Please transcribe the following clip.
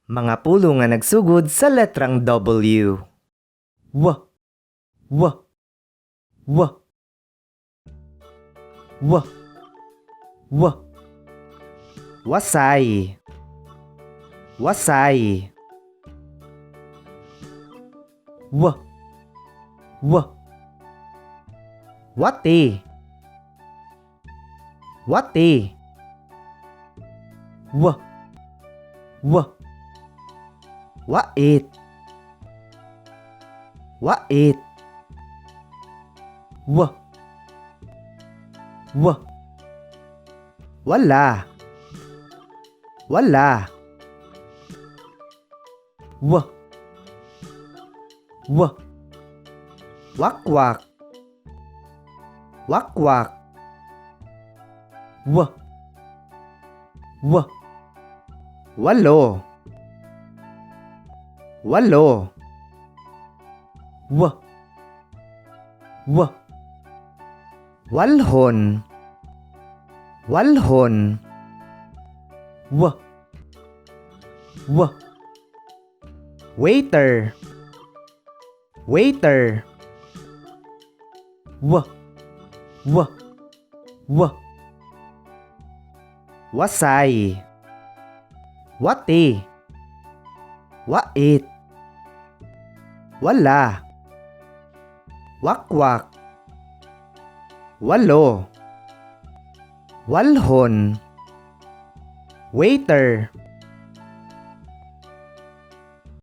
Mga pulo nga nagsugod sa letrang W. W. W. W. W. W. Wasay. Wasay. W. W. Wati. Wati. W. W. Wait. Wait. W. W. Wala. Wala. W. W. Wakwak. Wakwak. W. W. Walo. Walo. W. W. Walhon. Walhon. W. W. Waiter. Waiter. W. W. W. Wasay. Wati. Wait. Wala. Wakwak. Walo. Walhon. Waiter.